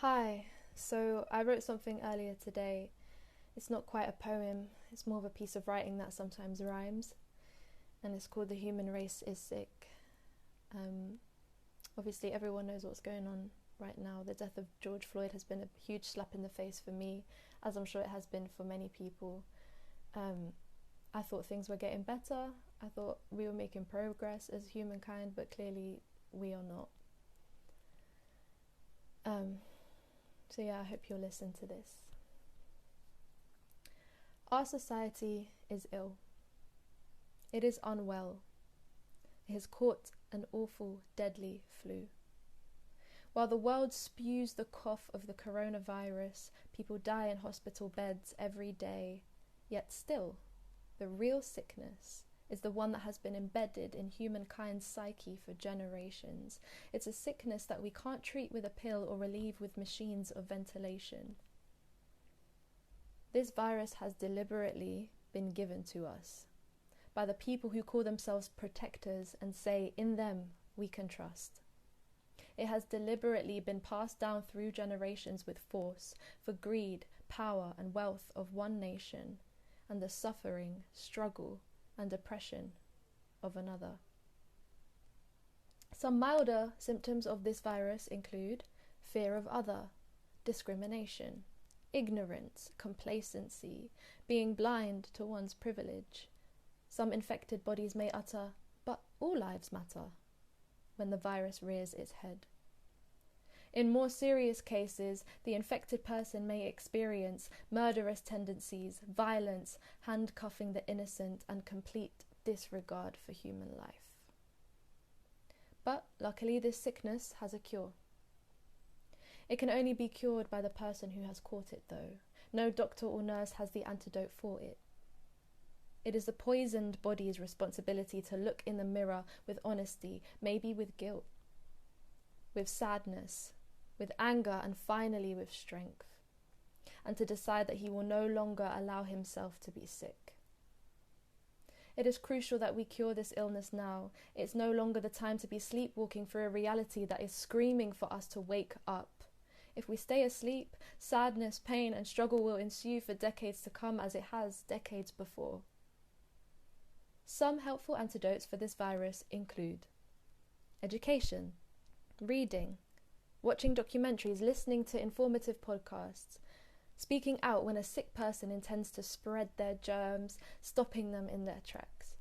Hi, so I wrote something earlier today. It's not quite a poem, it's more of a piece of writing that sometimes rhymes, and it's called The Human Race is Sick. Obviously, everyone knows what's going on right now. The death of George Floyd has been a huge slap in the face for me, as I'm sure it has been for many people. I thought things were getting better, I thought we were making progress as humankind, but clearly we are not. So yeah, I hope you'll listen to this. Our society is ill. It is unwell. It has caught an awful, deadly flu. While the world spews the cough of the coronavirus, people die in hospital beds every day, yet still, the real sickness is the one that has been embedded in humankind's psyche for generations. It's a sickness that we can't treat with a pill or relieve with machines of ventilation. This virus has deliberately been given to us by the people who call themselves protectors and say, in them we can trust. It has deliberately been passed down through generations with force for greed, power, and wealth of one nation, and the suffering, struggle, and oppression of another. Some milder symptoms of this virus include fear of other, discrimination, ignorance, complacency, being blind to one's privilege. Some infected bodies may utter, "But all lives matter," when the virus rears its head. In more serious cases, the infected person may experience murderous tendencies, violence, handcuffing the innocent, and complete disregard for human life. But luckily, this sickness has a cure. It can only be cured by the person who has caught it, though. No doctor or nurse has the antidote for it. It is the poisoned body's responsibility to look in the mirror with honesty, maybe with guilt, with sadness, with anger, and finally with strength, and to decide that he will no longer allow himself to be sick. It is crucial that we cure this illness now. It's no longer the time to be sleepwalking through a reality that is screaming for us to wake up. If we stay asleep, sadness, pain, and struggle will ensue for decades to come, as it has decades before. Some helpful antidotes for this virus include education, reading, watching documentaries, listening to informative podcasts, speaking out when a sick person intends to spread their germs, stopping them in their tracks,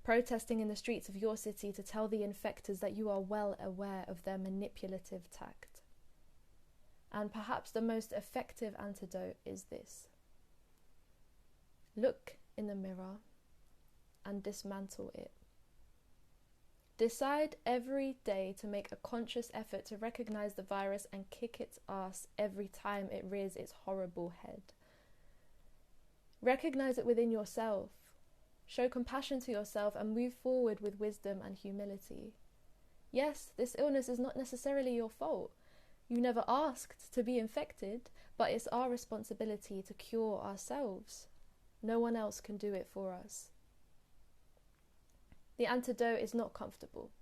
protesting in the streets of your city to tell the infectors that you are well aware of their manipulative tact. And perhaps the most effective antidote is this: look in the mirror and dismantle it. Decide every day to make a conscious effort to recognize the virus and kick its ass every time it rears its horrible head. Recognize it within yourself. Show compassion to yourself and move forward with wisdom and humility. Yes, this illness is not necessarily your fault. You never asked to be infected, but it's our responsibility to cure ourselves. No one else can do it for us. The antidote is not comfortable.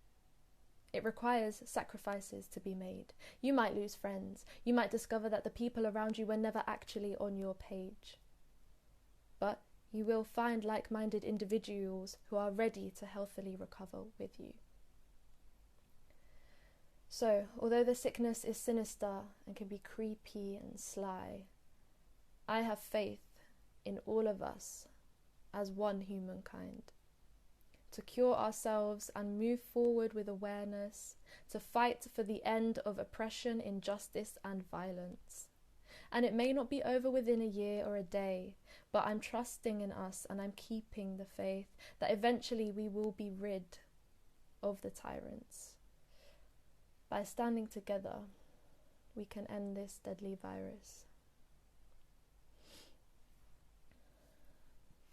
It requires sacrifices to be made. You might lose friends. You might discover that the people around you were never actually on your page. But you will find like-minded individuals who are ready to healthily recover with you. So, although the sickness is sinister and can be creepy and sly, I have faith in all of us as one humankind, to cure ourselves and move forward with awareness, to fight for the end of oppression, injustice, and violence. And it may not be over within a year or a day, but I'm trusting in us and I'm keeping the faith that eventually we will be rid of the tyrants. By standing together, we can end this deadly virus.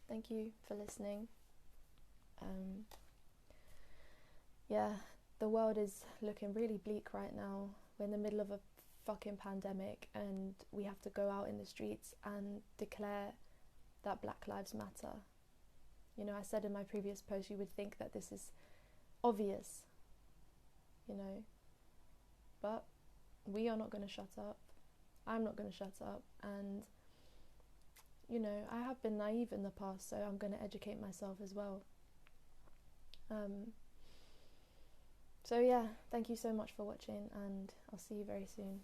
Thank you for listening. The world is looking really bleak right now. We're in the middle of a fucking pandemic and we have to go out in the streets and declare that Black Lives Matter. You know, I said in my previous post, you would think that this is obvious, you know, but we are not going to shut up. I'm not going to shut up. And, you know, I have been naive in the past, so I'm going to educate myself as well. So yeah, thank you so much for watching, and I'll see you very soon.